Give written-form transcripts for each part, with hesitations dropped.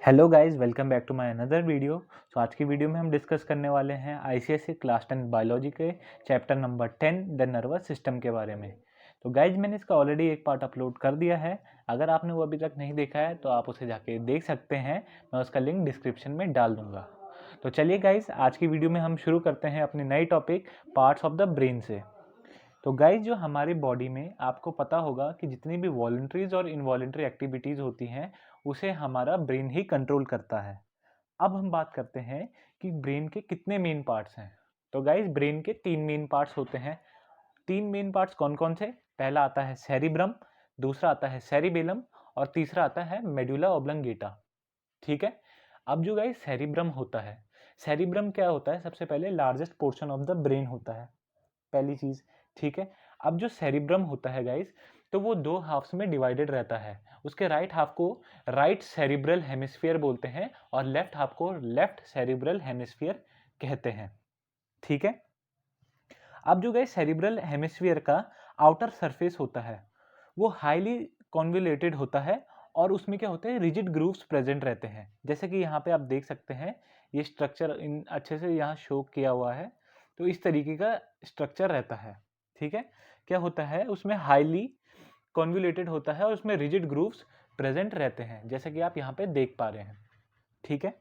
Hello guys, welcome back to my another video. आज की video में हम डिस्कस करने वाले हैं आईसीएसई क्लास 10 बायोलॉजी के chapter number 10 the nervous system के बारे में। तो गाइज मैंने इसका ऑलरेडी एक पार्ट अपलोड कर दिया है। अगर आपने वो अभी तक नहीं देखा है तो आप उसे जाके देख सकते हैं। मैं उसका लिंक डिस्क्रिप्शन में डाल दूंगा। तो चलिए गाइज, आज की वीडियो में हम शुरू करते हैं अपनी नई topic parts of the brain से। तो गाइज, जो हमारी बॉडी में आपको पता होगा कि जितनी भी वॉलंटरीज और इनवॉलंटरी एक्टिविटीज़ होती हैं उसे हमारा ब्रेन ही कंट्रोल करता है। अब हम बात करते हैं कि ब्रेन के कितने मेन पार्ट्स हैं। तो गाइज, ब्रेन के 3 मेन पार्ट्स होते हैं। 3 मेन पार्ट्स कौन कौन से? पहला आता है सेरिब्रम, दूसरा आता है सेरिबेलम और तीसरा आता है मेडुला ऑब्लंगेटा। ठीक है। अब जो गाइज सेरिब्रम होता है, सेरिब्रम क्या होता है? सबसे पहले largest portion of the brain होता है, पहली चीज। ठीक है। अब जो सेरिब्रम होता है गाइस, तो वो 2 हाफ्स में डिवाइडेड रहता है। उसके राइट हाफ को राइट सेरिब्रल हेमिस्फीयर बोलते हैं और लेफ्ट हाफ को लेफ्ट सेरिब्रल हेमिस्फीयर कहते हैं। ठीक है। अब जो गाइस सेरिब्रल हेमिस्फीयर का आउटर सरफेस होता है वो हाईली कॉन्वुलेटेड होता है और उसमें क्या होते हैं, रिजिड ग्रूव्स प्रेजेंट रहते हैं। जैसे कि यहाँ पे आप देख सकते हैं, ये स्ट्रक्चर इन अच्छे से यहाँ शो किया हुआ है। तो इस तरीके का स्ट्रक्चर रहता है। ठीक है। क्या होता है, उसमें हाईली कॉन्वुलेटेड होता है और उसमें रिजिड ग्रूव्स प्रेजेंट रहते हैं, जैसे कि आप यहाँ पे देख पा रहे हैं। ठीक है।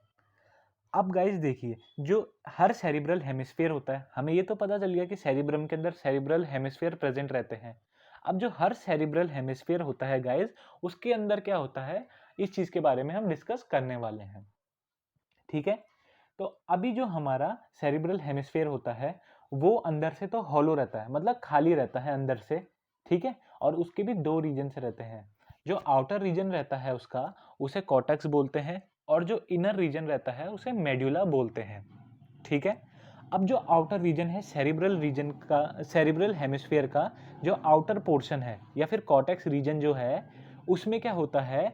अब गाइस देखिए, जो हर सेरिब्रल हेमिस्फीयर होता है, हमें ये तो पता चल गया कि सेरिब्रम के अंदर सेरिब्रल हेमिस्फीयर प्रेजेंट रहते हैं। अब जो हर सेरिब्रल हेमिस्फीयर होता है गाइस, उसके अंदर क्या होता है, इस चीज के बारे में हम डिस्कस करने वाले हैं। ठीक है। तो अभी जो हमारा सेरिब्रल हेमिस्फीयर होता है वो अंदर से तो हॉलो रहता है, मतलब खाली रहता है अंदर से। ठीक है। और उसके भी 2 रीजन से रहते हैं। जो आउटर रीजन रहता है उसका, उसे कॉर्टेक्स बोलते हैं और जो इनर रीजन रहता है उसे मेड्यूला बोलते हैं। ठीक है। अब जो आउटर रीजन है सेरिब्रल रीजन का, सेरिब्रल हेमिस्फीयर का जो आउटर पोर्शन है या फिर कॉर्टेक्स रीजन जो है, उसमें क्या होता है,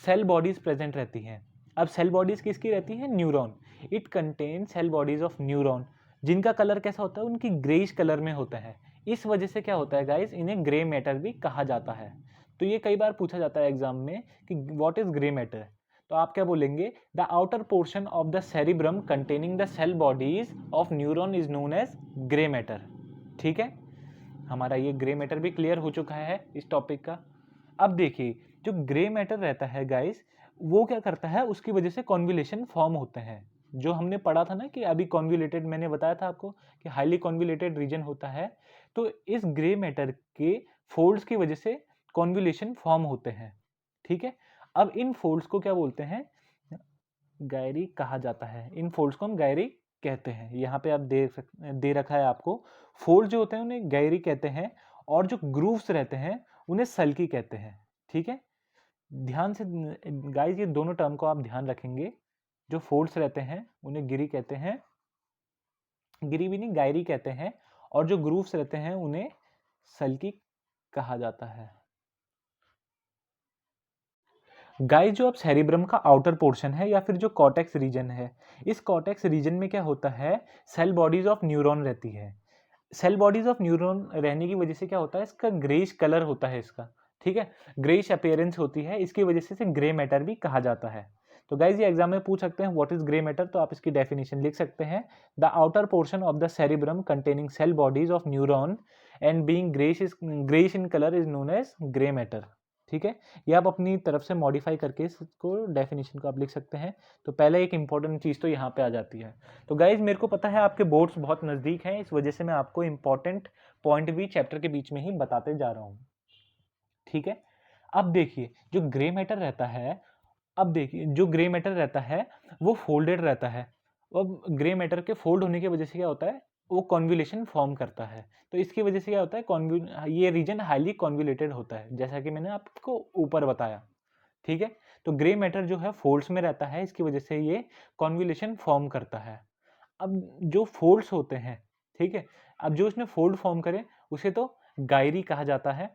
सेल बॉडीज प्रेजेंट रहती हैं। अब सेल बॉडीज किसकी रहती है? Neuron. It contain cell bodies of neuron, जिनका कलर कैसा होता है, उनकी ग्रेइश कलर में होता है। इस वजह से क्या होता है गाइस, इन्हें ग्रे मैटर भी कहा जाता है। तो ये कई बार पूछा जाता है एग्जाम में कि व्हाट इज ग्रे मैटर। तो आप क्या बोलेंगे? The outer portion of the cerebrum containing the cell bodies of neuron is known as grey matter. ठीक है। हमारा ये ग्रे मैटर भी क्लियर हो चुका है इस टॉपिक का। अब देखिए, जो ग्रे मैटर रहता है गाइस, वो क्या करता है, उसकी वजह से कॉन्वुलेशन फॉर्म होते हैं। जो हमने पढ़ा था ना कि अभी कॉन्वुलेटेड, मैंने बताया था आपको कि हाईली कॉन्वुलेटेड रीजन होता है। तो इस ग्रे मैटर के फोल्ड्स की वजह से कॉन्वुलेशन फॉर्म होते हैं। ठीक है। अब इन फोल्ड्स को क्या बोलते हैं? गायरी कहा जाता है। इन फोल्ड्स को हम गायरी कहते हैं। यहाँ पे आप दे रखा है आपको, फोल्ड जो होते हैं उन्हें गायरी कहते हैं और जो ग्रूव्स रहते हैं उन्हें सल्की कहते हैं। ठीक है। ध्यान से गाइस, ये दोनों टर्म को आप ध्यान रखेंगे। जो फोल्ड्स रहते हैं उन्हें गिरी कहते हैं, गिरी भी नहीं गायरी कहते हैं, और जो ग्रूव्स रहते हैं उन्हें सल्की कहा जाता है। गाइस, जो अब सेरिब्रम का आउटर पोर्शन है या फिर जो कॉर्टेक्स रीजन है, इस कॉर्टेक्स रीजन में क्या होता है, सेल बॉडीज ऑफ न्यूरॉन रहती है। सेल बॉडीज ऑफ न्यूरॉन रहने की वजह से क्या होता है, इसका ग्रेइश कलर होता है इसका। ठीक है। ग्रेइश अपीयरेंस होती है, इसकी वजह से इसे ग्रे मैटर भी कहा जाता है। तो गाइज, ये एग्जाम में पूछ सकते हैं व्हाट इज ग्रे मैटर, तो आप इसकी डेफिनेशन लिख सकते हैं। The outer portion of the cerebrum containing cell bodies of neuron and being greyish in colour is known as grey matter. ठीक है। ये आप अपनी तरफ से मॉडिफाई करके इसको डेफिनेशन को आप लिख सकते हैं। तो पहले एक इंपॉर्टेंट चीज़ तो यहाँ पे आ जाती है। तो गाइज, मेरे को पता है आपके बोर्ड्स बहुत नज़दीक हैं, इस वजह से मैं आपको इंपॉर्टेंट पॉइंट भी चैप्टर के बीच में ही बताते जा रहा हूँ। ठीक है। अब देखिए, जो ग्रे मैटर रहता है, अब देखिए जो ग्रे मैटर रहता है वो फोल्डेड रहता है। अब ग्रे मैटर के फोल्ड होने की वजह से क्या होता है, वो कॉन्वुलेशन फॉर्म करता है। तो इसकी वजह से क्या होता है, ये रीजन हाईली कॉन्वुलेटेड होता है, जैसा कि मैंने आपको ऊपर बताया। ठीक है। तो ग्रे मैटर जो है फोल्ड्स में रहता है, इसकी वजह से ये कॉन्वुलेशन फॉर्म करता है। अब जो फोल्ड्स होते हैं, ठीक है, अब जो इसने फोल्ड फॉर्म करे उसे तो गायरी कहा जाता है।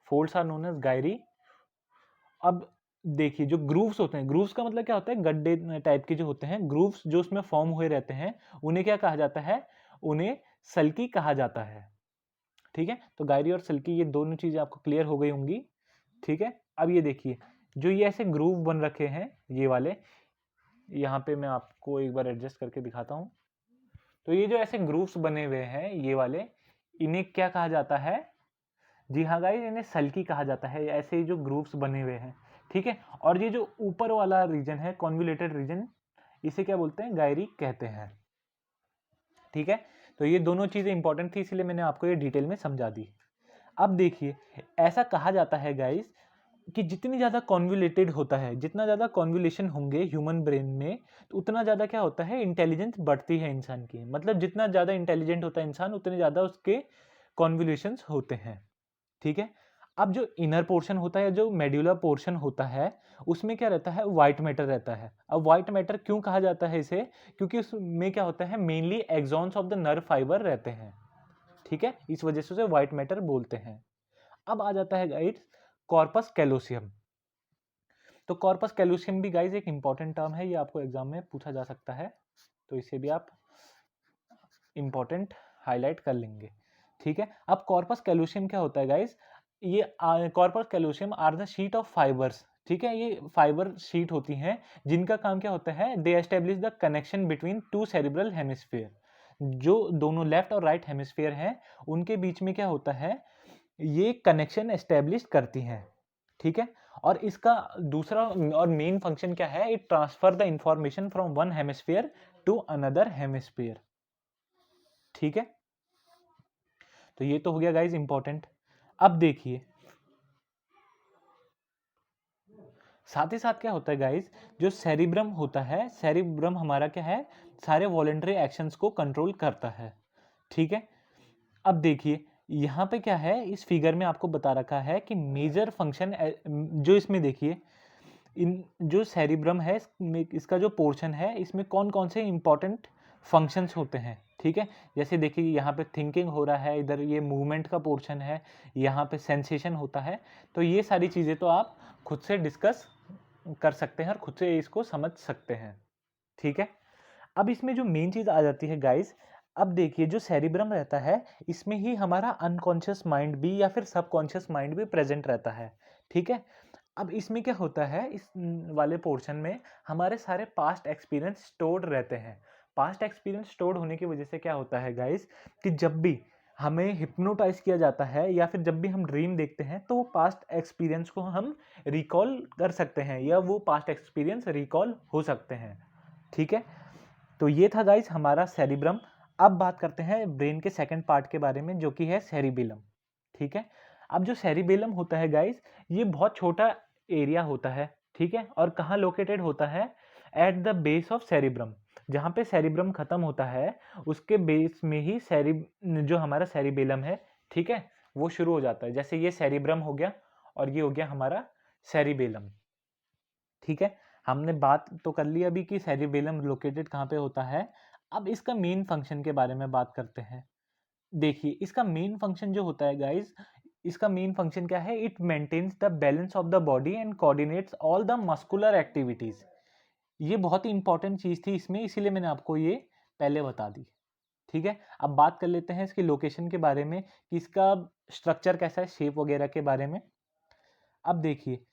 Folds are known as gyri. अब देखिए, जो ग्रूव्स होते हैं, ग्रूव्स का मतलब क्या होता है, गड्ढे टाइप के जो होते हैं ग्रूव्स जो उसमें फॉर्म हुए रहते हैं, उन्हें क्या कहा जाता है, उन्हें सल्की कहा जाता है। ठीक है। तो गायरी और सल्की, ये दोनों चीजें आपको क्लियर हो गई होंगी। ठीक है। अब ये देखिए, जो ये ऐसे ग्रूव बन रखे हैं ये वाले, यहाँ पे मैं आपको एक बार एडजस्ट करके दिखाता हूँ। तो ये जो ऐसे ग्रूव्स बने हुए हैं ये वाले, इन्हें क्या कहा जाता है? जी हाँ गाइस, इन्हें सल्की कहा जाता है, ऐसे जो ग्रूव्स बने हुए हैं, ठीक है। और ये जो ऊपर वाला रीजन है, कॉन्वोल्यूटेड रीजन, इसे क्या बोलते हैं? गायरी कहते हैं, ठीक है। तो ये दोनों चीजें इंपॉर्टेंट थी, इसलिए मैंने आपको ये डिटेल में समझा दी। अब देखिए, ऐसा कहा जाता है गाइस कि जितनी ज़्यादा कॉन्वोल्यूटेड होता है, जितना ज़्यादा कॉन्वोल्यूशन होंगे ह्यूमन ब्रेन में, तो उतना ज़्यादा क्या होता है? इंटेलिजेंस बढ़ती है इंसान की। मतलब जितना ज़्यादा इंटेलिजेंट होता है इंसान, उतने ज़्यादा उसके कॉन्वोल्यूशंस होते हैं, ठीक है। अब जो इनर पोर्शन होता है, जो मेड्यूलर पोर्शन होता है, उसमें क्या रहता है? व्हाइट मैटर रहता है। अब व्हाइट मैटर क्यों कहा जाता है इसे? क्योंकि उसमें क्या होता है? Mainly axons of the nerve fibre रहते हैं, ठीक है। इस वजह से उसे व्हाइट मैटर बोलते हैं। अब आ जाता है गाइस कॉर्पस कैलोसियम। तो कॉर्पस कैलोसियम भी गाइस एक इंपॉर्टेंट टर्म है, ये आपको एग्जाम में पूछा जा सकता है, तो इसे भी आप इंपॉर्टेंट हाईलाइट कर लेंगे, ठीक है। अब कॉर्पस कैलोसियम क्या होता है गाइस? ये corpus callosum are the sheet of fibres, ठीक है। ये फाइबर शीट होती हैं जिनका काम क्या होता है? They establish the connection between two cerebral hemisphere. जो दोनों लेफ्ट और राइट हेमिस्फीयर हैं, उनके बीच में क्या होता है? ये कनेक्शन एस्टेब्लिश करती हैं, ठीक है। और इसका दूसरा और मेन फंक्शन क्या है? It transfer the information from one hemisphere to another hemisphere, ठीक है। तो ये तो हो गया गाइज इंपॉर्टेंट। अब देखिए, साथ ही साथ क्या होता है गाइज, जो सेरिब्रम होता है, सेरिब्रम हमारा क्या है? सारे वॉलेंटरी एक्शंस को कंट्रोल करता है, ठीक है। अब देखिए, यहाँ पे क्या है, इस फिगर में आपको बता रखा है कि मेजर फंक्शन जो इसमें देखिए, इन जो सेरिब्रम है इसका जो पोर्शन है, इसमें कौन कौन से इंपॉर्टेंट फंक्शंस होते हैं, ठीक है। जैसे देखिए, यहाँ पे थिंकिंग हो रहा है, इधर ये मूवमेंट का पोर्शन है, यहाँ पे सेंसेशन होता है। तो ये सारी चीज़ें तो आप खुद से डिस्कस कर सकते हैं और खुद से इसको समझ सकते हैं, ठीक है। अब इसमें जो मेन चीज़ आ जाती है गाइस, अब देखिए, जो सेरिब्रम रहता है, इसमें ही हमारा अनकॉन्शियस माइंड भी या फिर सबकॉन्शियस माइंड भी प्रेजेंट रहता है, ठीक है। अब इसमें क्या होता है, इस वाले पोर्शन में हमारे सारे पास्ट एक्सपीरियंस स्टोर्ड रहते हैं। पास्ट एक्सपीरियंस स्टोर्ड होने की वजह से क्या होता है गाइस, कि जब भी हमें हिप्नोटाइज किया जाता है या फिर जब भी हम ड्रीम देखते हैं, तो वो पास्ट एक्सपीरियंस को हम रिकॉल कर सकते हैं या वो पास्ट एक्सपीरियंस रिकॉल हो सकते हैं, ठीक है। तो ये था गाइस हमारा सेरिब्रम। अब बात करते हैं ब्रेन के सेकंड पार्ट के बारे में, जो कि है सेरिबेलम, ठीक है। अब जो सेरिबेलम होता है गाइस, ये बहुत छोटा एरिया होता है, ठीक है। और कहाँ लोकेटेड होता है? At the base of cerebrum. जहाँ पे सेरिब्रम खत्म होता है, उसके बेस में ही जो हमारा सेरिबेलम है, ठीक है, वो शुरू हो जाता है। जैसे ये सेरिब्रम हो गया और ये हो गया हमारा सेरिबेलम, ठीक है। हमने बात तो कर ली अभी कि सेरिबेलम लोकेटेड कहाँ पे होता है। अब इसका मेन फंक्शन के बारे में बात करते हैं। देखिए, इसका मेन फंक्शन जो होता है गाइस, इसका मेन फंक्शन क्या है? It maintains the balance of the body and coordinates all the muscular activities. ये बहुत ही इंपॉर्टेंट चीज थी इसमें, इसीलिए मैंने आपको ये पहले बता दी, ठीक है। अब बात कर लेते हैं इसकी लोकेशन के बारे में, कि इसका स्ट्रक्चर कैसा है, शेप वगैरह के बारे में। अब देखिए,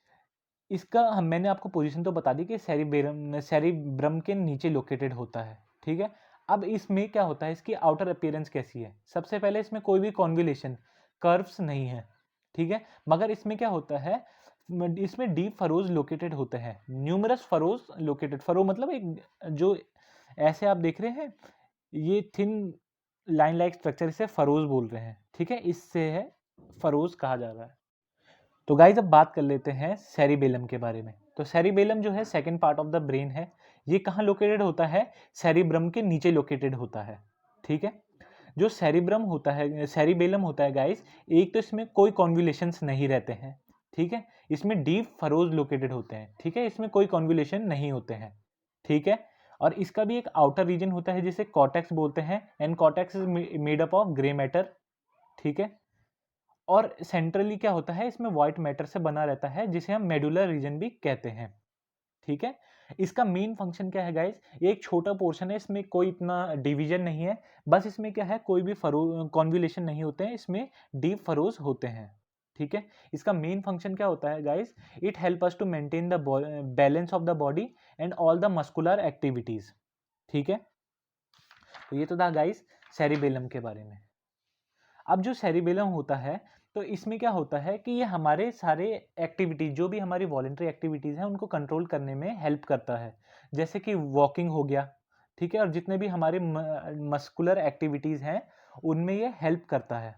इसका मैंने आपको पोजीशन तो बता दी कि सेरिब्रम के नीचे लोकेटेड होता है, ठीक है। अब इसमें क्या होता है, इसकी आउटर अपीयरेंस कैसी है? सबसे पहले इसमें कोई भी कॉन्वोल्यूशन कर्व्स नहीं है, ठीक है। मगर इसमें क्या होता है, इसमें डीप फरोज लोकेटेड होते हैं, न्यूमरस फरोज लोकेटेड। फरो मतलब एक जो ऐसे आप देख रहे हैं, ये थिन लाइन लाइक स्ट्रक्चर, इसे फरोज बोल रहे हैं, ठीक है। इससे है फरोज कहा जा रहा है। तो गाइज अब बात कर लेते हैं सेरिबेलम के बारे में। तो सेरिबेलम जो है second part of the brain है। ये कहाँ लोकेटेड होता है? सेरिब्रम के नीचे लोकेटेड होता है, ठीक है। जो सेरिब्रम होता है, सेरिबेलम होता है गाइज, एक तो इसमें कोई कॉन्वोल्यूशंस नहीं रहते हैं, ठीक है। इसमें डीप फरोज लोकेटेड होते हैं, ठीक है। इसमें कोई कॉन्वोल्यूशन नहीं होते हैं, ठीक है। और इसका भी एक आउटर रीजन होता है जिसे कॉर्टेक्स बोलते हैं, and cortex is made up of grey matter, ठीक है। और सेंट्रली क्या होता है, इसमें व्हाइट मैटर से बना रहता है, जिसे हम मेडुलर रीजन भी कहते हैं, ठीक है। इसका मेन फंक्शन क्या है गाइस? ये एक छोटा पोर्शन है, इसमें कोई इतना डिवीजन नहीं है। बस इसमें क्या है, कोई भी कॉन्वोल्यूशन नहीं होते हैं, इसमें डीप फरोज होते हैं, ठीक है। इसका मेन फंक्शन क्या होता है guys, it help us to maintain the balance of the body and all the muscular activities, ठीक है। तो ये तो था गाइस सेरिबेलम के बारे में। अब जो सेरिबेलम होता है तो इसमें क्या होता है कि ये हमारे सारे एक्टिविटीज, जो भी हमारी वॉलेंट्री एक्टिविटीज हैं उनको कंट्रोल करने में हेल्प करता है, जैसे कि वॉकिंग हो गया, ठीक है, और जितने भी हमारे मस्कुलर एक्टिविटीज हैं उनमें ये हेल्प करता है,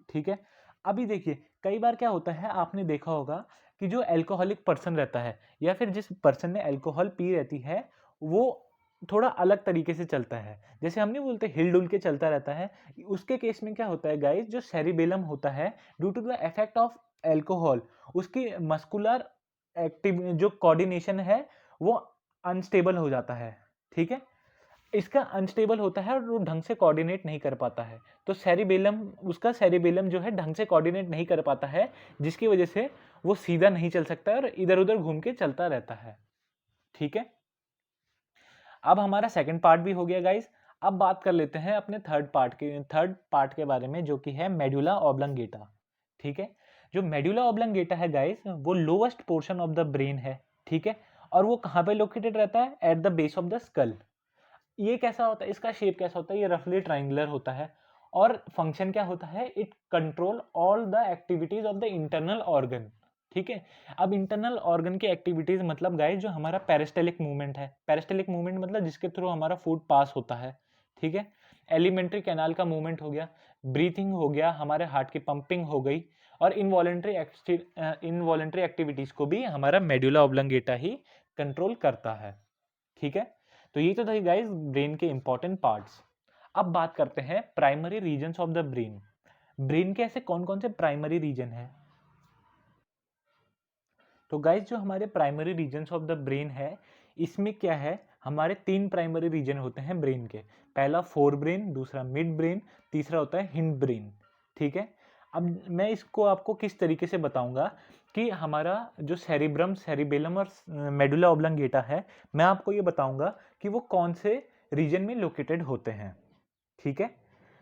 ठीक है। अभी देखिए कई बार क्या होता है, आपने देखा होगा कि जो अल्कोहलिक पर्सन रहता है या फिर जिस पर्सन ने अल्कोहल पी रहती है वो थोड़ा अलग तरीके से चलता है, जैसे हम नहीं बोलते हिल डुल के चलता रहता है। उसके केस में क्या होता है गाइस, जो सेरिबेलम होता है due to the effect of alcohol, उसकी मस्कुलर एक्टिव जो कोऑर्डिनेशन है वो अनस्टेबल हो जाता है, ठीक है। इसका अनस्टेबल होता है और वो ढंग से कोऑर्डिनेट नहीं कर पाता है, तो सेरिबेलम, उसका सेरिबेलम जो है ढंग से कोऑर्डिनेट नहीं कर पाता है, जिसकी वजह से वो सीधा नहीं चल सकता और इधर उधर घूम के चलता रहता है, ठीक है। अब हमारा सेकंड पार्ट भी हो गया गाइस। अब बात कर लेते हैं अपने थर्ड पार्ट के बारे में, जो कि है मेडुला ऑब्लंगेटा, ठीक है। जो मेडुला ऑब्लंगेटा है गाइस वो lowest portion of the brain है, ठीक है, और वो कहाँ पे लोकेटेड रहता है, at the base of the skull. ये कैसा होता है, इसका शेप कैसा होता है, ये रफली ट्राइंगुलर होता है और फंक्शन क्या होता है, it control all the activities of the internal organ, ठीक है। अब इंटरनल ऑर्गन की एक्टिविटीज मतलब गाइस जो हमारा पेरिस्टेलिक मूवमेंट है, पेरिस्टेलिक मूवमेंट मतलब जिसके थ्रू हमारा फूड पास होता है, ठीक है। एलिमेंट्री कैनाल का मूवमेंट हो गया, ब्रीथिंग हो गया, हमारे हार्ट की पंपिंग हो गई, और इनवॉलेंट्री एक्टिविटीज को भी हमारा मेडुला ऑब्लंगेटा ही कंट्रोल करता है, ठीक है। तो ये तो थे गाइस ब्रेन के इंपॉर्टेंट पार्ट्स। अब बात करते हैं primary regions of the brain. Brain के ऐसे कौन कौन से प्राइमरी रीजन है। तो गाइस जो हमारे primary regions of the brain है, इसमें क्या है, हमारे 3 प्राइमरी रीजन होते हैं ब्रेन के। पहला फोर ब्रेन, दूसरा मिड ब्रेन, तीसरा होता है हिंड ब्रेन, ठीक है। अब मैं इसको आपको किस तरीके से बताऊंगा कि हमारा जो सेरिब्रम, सेरिबेलम और मेडुला ऑब्लंगेटा है, मैं आपको ये बताऊंगा कि वो कौन से रीजन में लोकेटेड होते हैं, ठीक है।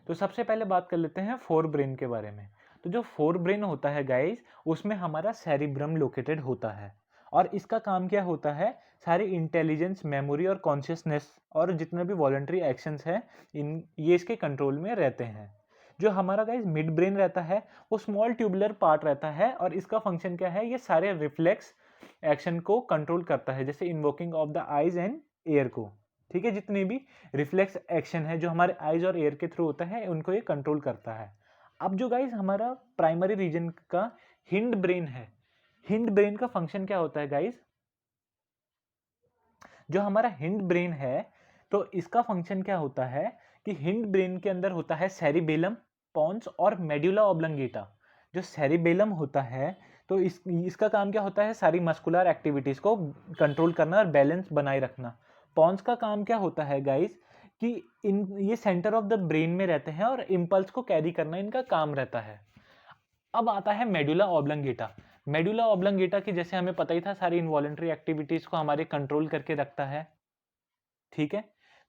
तो सबसे पहले बात कर लेते हैं फोर ब्रेन के बारे में। तो जो फोर ब्रेन होता है गाइस, उसमें हमारा सेरिब्रम लोकेटेड होता है, और इसका काम क्या होता है, सारी इंटेलिजेंस, मेमोरी और कॉन्शियसनेस और जितने भी वॉलंटरी एक्शंस हैं इन ये इसके कंट्रोल में रहते हैं। जो हमारा गाइस मिड ब्रेन रहता है वो स्मॉल ट्यूबुलर पार्ट रहता है, और इसका फंक्शन क्या है, ये सारे रिफ्लेक्स एक्शन को कंट्रोल करता है, जैसे invoking of the eyes and air को, ठीक है। जितने भी रिफ्लेक्स एक्शन है जो हमारे आइज और एयर के थ्रू होता है उनको ये कंट्रोल करता है। अब जो गाइस हमारा प्राइमरी रीजन का हिंड ब्रेन है, हिंड ब्रेन का फंक्शन क्या होता है गाइस, जो हमारा हिंड ब्रेन है तो इसका फंक्शन क्या होता है कि हिंड ब्रेन के अंदर होता है सेरिबेलम, पॉन्स और मेडुला ऑब्लंगेटा। जो सेरिबेलम होता है तो इसका काम क्या होता है, सारी मस्कुलर एक्टिविटीज को कंट्रोल करना और बैलेंस बनाए रखना। पॉन्स का काम क्या होता है गाइस कि ये सेंटर ऑफ द ब्रेन में रहते हैं और इम्पल्स को कैरी करना इनका काम रहता है। अब आता है मेडुला ऑब्लंगेटा। मेडुला ऑब्लंगेटा की जैसे हमें पता ही था, सारी इनवॉलेंट्री एक्टिविटीज को हमारे कंट्रोल करके रखता है, ठीक है।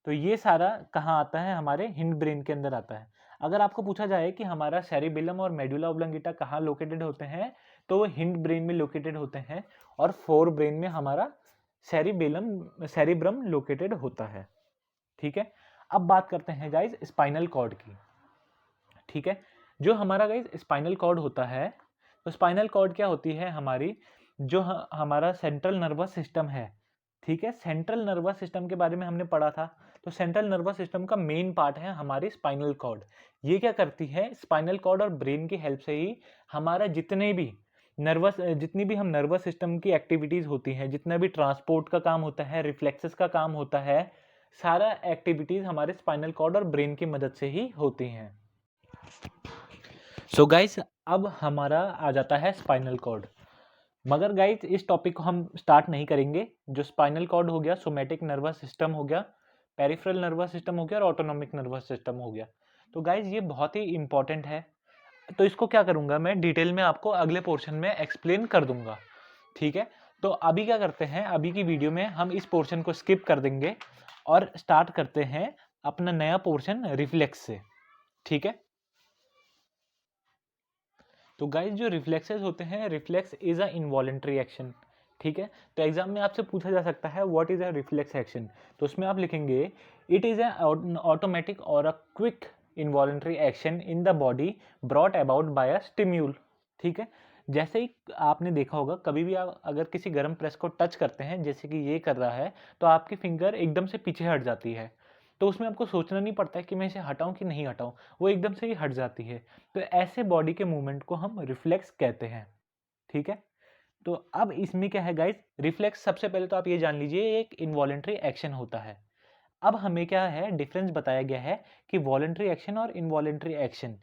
तो ये सारा कहाँ आता है, हमारे हिंड ब्रेन के अंदर आता है। अगर आपको पूछा जाए कि हमारा सेरिबेलम और मेडुला ऑब्लंगेटा कहाँ लोकेटेड होते हैं, तो वो हिंड ब्रेन में लोकेटेड होते हैं, और फोर ब्रेन में हमारा सेरिब्रम लोकेटेड होता है, ठीक है। अब बात करते हैं गाइस स्पाइनल कॉर्ड की, ठीक है। जो हमारा गाइस स्पाइनल कॉर्ड होता है, तो स्पाइनल कॉर्ड क्या होती है, हमारी जो हमारा सेंट्रल नर्वस सिस्टम है, ठीक है। सेंट्रल नर्वस सिस्टम के बारे में हमने पढ़ा था, तो सेंट्रल नर्वस सिस्टम का मेन पार्ट है हमारी स्पाइनल कॉर्ड। ये क्या करती है, स्पाइनल कॉर्ड और ब्रेन की हेल्प से ही हमारा जितनी भी हम नर्वस सिस्टम की एक्टिविटीज होती हैं, जितना भी ट्रांसपोर्ट का काम होता है, रिफ्लेक्सेस का काम होता है, सारा एक्टिविटीज हमारे स्पाइनल कॉर्ड और ब्रेन की मदद से ही होती हैं। सो गाइस अब हमारा आ जाता है स्पाइनल कॉर्ड, मगर गाइस इस टॉपिक को हम स्टार्ट नहीं करेंगे। जो स्पाइनल कॉर्ड हो गया, सोमैटिक नर्वस सिस्टम हो गया, पेरिफेरल नर्वस सिस्टम हो गया और ऑटोनॉमिक नर्वस सिस्टम हो गया। तो गाइस ये बहुत ही इंपॉर्टेंट है, तो इसको क्या करूंगा मैं डिटेल में आपको अगले पोर्शन में एक्सप्लेन कर दूंगा, ठीक है। तो अभी क्या करते हैं, अभी की वीडियो में हम इस पोर्शन को स्किप कर देंगे और स्टार्ट करते हैं अपना नया पोर्शन रिफ्लेक्स से, ठीक है। तो गाइज जो रिफ्लेक्सेस होते हैं, reflex is a involuntary action, ठीक है। तो एग्जाम में आपसे पूछा जा सकता है what is a reflex action, तो उसमें आप लिखेंगे इट इज अ ऑटोमेटिक और a quick involuntary action in the body brought about by a stimulus, ठीक है। जैसे ही आपने देखा होगा, कभी भी आप अगर किसी गर्म प्रेस को टच करते हैं, जैसे कि ये कर रहा है, तो आपकी फिंगर एकदम से पीछे हट जाती है, तो उसमें आपको सोचना नहीं पड़ता है कि मैं इसे हटाऊं कि नहीं हटाऊं, वो एकदम से ही हट जाती है। तो ऐसे बॉडी के मूवमेंट को हम रिफ्लेक्स कहते हैं, ठीक है। तो अब इसमें क्या है गाइस, रिफ्लेक्स सबसे पहले तो आप ये जान लीजिए एक इनवॉलेंट्री एक्शन होता है। अब हमें क्या है, डिफरेंस बताया गया है कि वॉलेंट्री एक्शन और इनवॉलेंट्री एक्शन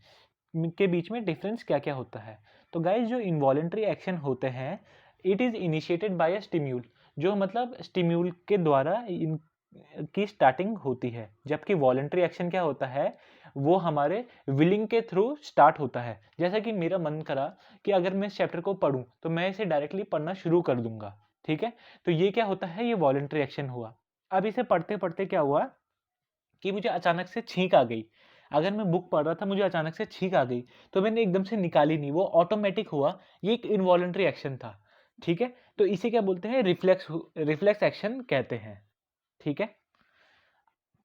के बीच में डिफरेंस क्या क्या होता है। तो गाइस जो इनवॉलेंट्री एक्शन होते हैं, it is initiated by a स्टिम्यूल, जो मतलब स्टिम्यूल के द्वारा की स्टार्टिंग होती है, जबकि वॉलेंट्री एक्शन क्या होता है, वो हमारे विलिंग के थ्रू स्टार्ट होता है। जैसा कि मेरा मन करा कि अगर मैं इस चैप्टर को पढूं तो मैं इसे डायरेक्टली पढ़ना शुरू कर दूंगा, ठीक है। तो ये क्या होता है, ये वॉलेंट्री एक्शन हुआ। अब इसे पढ़ते पढ़ते क्या हुआ कि मुझे अचानक से छींक आ गई। अगर मैं बुक पढ़ रहा था, मुझे अचानक से छींक आ गई, तो मैंने एकदम से निकाली नहीं, वो ऑटोमेटिक हुआ, ये एक इनवॉलेंट्री एक्शन था, ठीक है। तो इसे क्या बोलते हैं, रिफ्लेक्स एक्शन कहते हैं, ठीक है।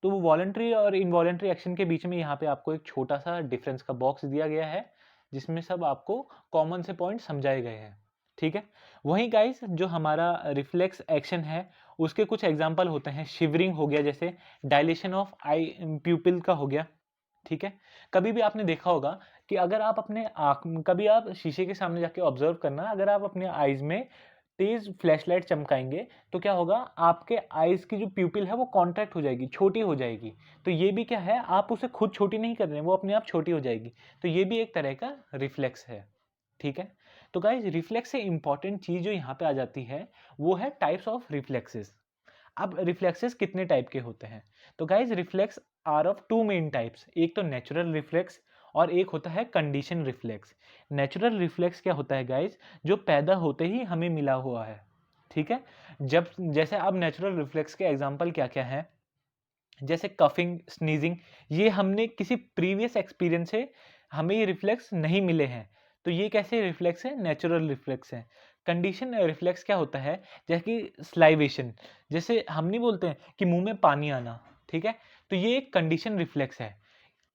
तो वो वॉलंटरी और इनवॉलंटरी एक्शन के बीच में यहाँ पे आपको एक छोटा सा डिफरेंस का बॉक्स दिया गया है, जिसमें सब आपको कॉमन से पॉइंट समझाए गए हैं, ठीक है। वहीं गाइस जो हमारा रिफ्लेक्स एक्शन है, उसके कुछ एग्जांपल होते हैं। शिवरिंग हो गया, जैसे डायलेशन ऑफ आई प्यूपिल का हो गया, ठीक है। कभी भी आपने देखा होगा कि अगर आप अपने आँख, कभी आप शीशे के सामने जाके ऑब्जर्व करना, अगर आप अपने आईज में तेज फ्लैशलाइट चमकाएंगे तो क्या होगा, आपके आईज की जो प्यूपिल है वो कॉन्ट्रैक्ट हो जाएगी, छोटी हो जाएगी। तो ये भी क्या है, आप उसे खुद छोटी नहीं कर रहे हैं, वो अपने आप छोटी हो जाएगी। तो ये भी एक तरह का रिफ्लेक्स है, ठीक है। तो गाइज रिफ्लेक्स से इंपॉर्टेंट चीज जो यहाँ पे आ जाती है, वो है टाइप्स ऑफ रिफ्लेक्सेस। अब रिफ्लेक्सेस कितने टाइप के होते हैं, तो guys reflex are of two main types, एक तो नेचुरल रिफ्लेक्स और एक होता है कंडीशन रिफ्लेक्स। नेचुरल रिफ्लेक्स क्या होता है गाइज, जो पैदा होते ही हमें मिला हुआ है, ठीक है। जब जैसे अब नेचुरल रिफ्लेक्स के एग्जांपल क्या क्या हैं, जैसे कफिंग, स्नीजिंग, ये हमने किसी प्रीवियस एक्सपीरियंस से हमें ये रिफ्लेक्स नहीं मिले हैं, तो ये कैसे रिफ्लेक्स है, नेचुरल रिफ्लेक्स है। कंडीशन रिफ्लेक्स क्या होता है, जैसे कि स्लाइवेशन, जैसे हम नहीं बोलते हैं कि मुंह में पानी आना, ठीक है, तो ये एक कंडीशन रिफ्लेक्स है।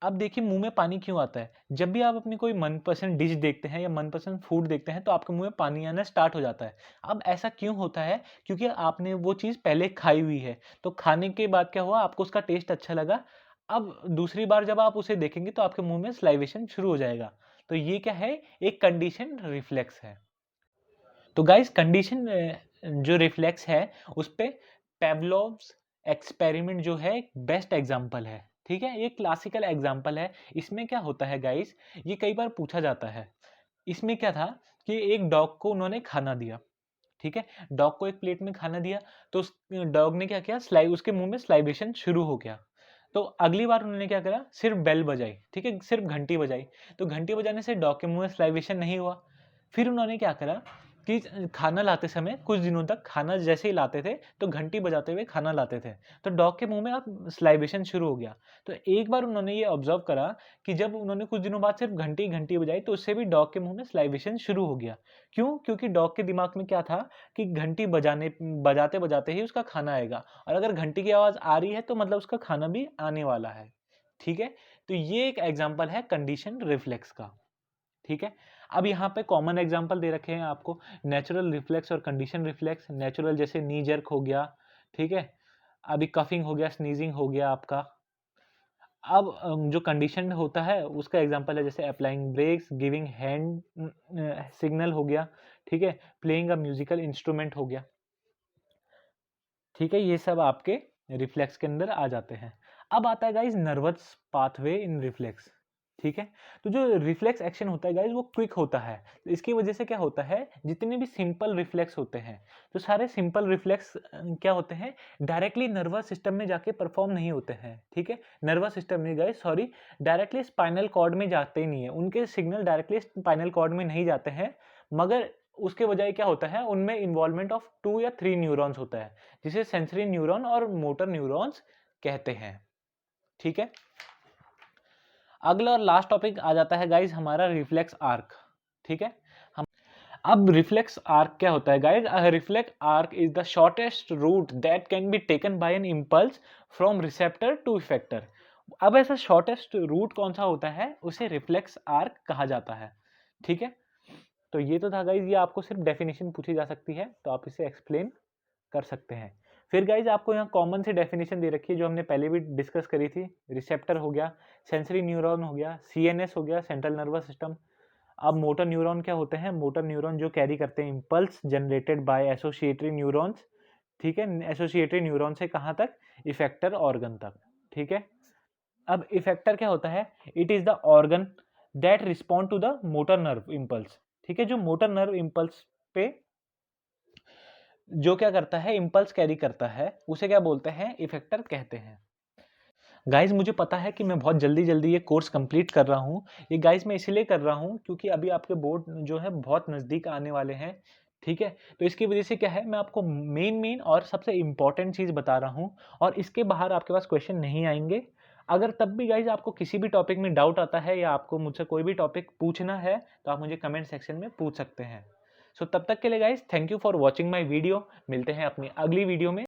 अब देखिए मुंह में पानी क्यों आता है, जब भी आप अपनी कोई मनपसंद डिश देखते हैं या मनपसंद फूड देखते हैं तो आपके मुंह में पानी आना स्टार्ट हो जाता है। अब ऐसा क्यों होता है, क्योंकि आपने वो चीज़ पहले खाई हुई है, तो खाने के बाद क्या हुआ, आपको उसका टेस्ट अच्छा लगा। अब दूसरी बार जब आप उसे देखेंगे तो आपके मुंह में स्लाइवेशन शुरू हो जाएगा। तो ये क्या है, एक कंडीशन रिफ्लेक्स है। तो गाइस कंडीशन जो रिफ्लेक्स है, उस पे पेवलोव्स एक्सपेरिमेंट जो है बेस्ट एग्जांपल है, ठीक है। ये क्लासिकल एग्जांपल है। इसमें क्या होता है गाइस, ये कई बार पूछा जाता है। इसमें क्या था कि एक डॉग को उन्होंने खाना दिया, ठीक है। डॉग को एक प्लेट में खाना दिया, तो उस डॉग ने क्या किया, स्लाइव उसके मुंह में स्लाइवेशन शुरू हो गया। तो अगली बार उन्होंने क्या करा, सिर्फ बेल बजाई, ठीक है, सिर्फ घंटी बजाई। तो घंटी बजाने से डॉग के मुंह में स्लाइवेशन नहीं हुआ। फिर उन्होंने क्या करा कि खाना लाते समय कुछ दिनों तक खाना जैसे ही लाते थे तो घंटी बजाते हुए खाना लाते थे, तो डॉग के मुंह में अब स्लाइवेशन शुरू हो गया। तो एक बार उन्होंने ये ऑब्जर्व करा कि जब उन्होंने कुछ दिनों बाद सिर्फ घंटी घंटी बजाई तो उससे भी डॉग के मुंह में स्लाइवेशन शुरू हो गया। क्यों, क्योंकि डॉग के दिमाग में क्या था कि घंटी बजाते बजाते ही उसका खाना आएगा, और अगर घंटी की आवाज़ आ रही है तो मतलब उसका खाना भी आने वाला है, ठीक है। तो ये एक एग्जाम्पल है कंडीशन रिफ्लेक्स का, ठीक है। अब यहाँ पे कॉमन एग्जांपल दे रखे हैं आपको, नेचुरल रिफ्लेक्स और कंडीशन रिफ्लेक्स। नेचुरल जैसे नी जर्क हो गया, ठीक है। अभी कफिंग हो गया, स्नीजिंग हो गया आपका। अब जो कंडीशन होता है उसका एग्जांपल है जैसे applying brakes, giving hand signal हो गया, ठीक है, प्लेइंग अ म्यूजिकल इंस्ट्रूमेंट हो गया, ठीक है। ये सब आपके रिफ्लेक्स के अंदर आ जाते हैं। अब आता है गाइस नर्वस पाथवे इन रिफ्लेक्स, ठीक है। तो जो रिफ्लेक्स एक्शन होता है गाइस वो क्विक होता है। तो इसकी वजह से क्या होता है, जितने भी सिंपल रिफ्लेक्स होते हैं, तो सारे सिंपल रिफ्लेक्स क्या होते हैं, डायरेक्टली नर्वस सिस्टम में जाके परफॉर्म नहीं होते हैं, ठीक है। नर्वस सिस्टम नहीं guys, sorry, directly spinal cord में जाते ही नहीं है, उनके सिग्नल डायरेक्टली स्पाइनल कॉर्ड में नहीं जाते हैं, मगर उसके बजाय क्या होता है, उनमें इन्वॉल्वमेंट ऑफ 2 या 3 न्यूरॉन्स होता है, जिसे सेंसरी न्यूरॉन और मोटर न्यूरॉन्स कहते हैं, ठीक है। अगला और लास्ट टॉपिक आ जाता है गाइस हमारा रिफ्लेक्स आर्क, ठीक है। हम अब रिफ्लेक्स आर्क क्या होता है guys? Reflex arc is the shortest route that can be taken by an impulse from receptor to effector. अब ऐसा शॉर्टेस्ट रूट कौन सा होता है, उसे रिफ्लेक्स आर्क कहा जाता है। ठीक है, तो ये तो था गाइज, ये आपको सिर्फ डेफिनेशन पूछी जा सकती है तो आप इसे एक्सप्लेन कर सकते हैं। फिर गाइज आपको यहाँ कॉमन सी डेफिनेशन दे रखी है जो हमने पहले भी डिस्कस करी थी। रिसेप्टर हो गया, सेंसरी न्यूरॉन हो गया, सीएनएस हो गया, सेंट्रल नर्वस सिस्टम। अब मोटर न्यूरॉन क्या होते हैं? मोटर न्यूरॉन जो कैरी करते हैं इम्पल्स जनरेटेड बाय एसोसिएटरी न्यूरॉन्स। ठीक है, एसोसिएटरी न्यूरॉन से कहाँ तक? इफेक्टर ऑर्गन तक। ठीक है, अब इफेक्टर क्या होता है? It is the organ that respond to the motor nerve impulse. ठीक है, जो मोटर नर्व इम्पल्स पे जो क्या करता है, इम्पल्स कैरी करता है, उसे क्या बोलते हैं? इफेक्टर कहते हैं। गाइज मुझे पता है कि मैं बहुत जल्दी जल्दी ये कोर्स कंप्लीट कर रहा हूँ। ये गाइज मैं इसलिए कर रहा हूँ क्योंकि अभी आपके बोर्ड जो है बहुत नज़दीक आने वाले हैं। ठीक है, तो इसकी वजह से क्या है, मैं आपको मेन और सबसे इम्पॉर्टेंट चीज़ बता रहा हूँ और इसके बाहर आपके पास क्वेश्चन नहीं आएंगे। अगर तब भी गाइज आपको किसी भी टॉपिक में डाउट आता है या आपको मुझसे कोई भी टॉपिक पूछना है तो आप मुझे कमेंट सेक्शन में पूछ सकते हैं। सो तब तक के लिए guys thank you for watching my video. मिलते हैं अपनी अगली वीडियो में।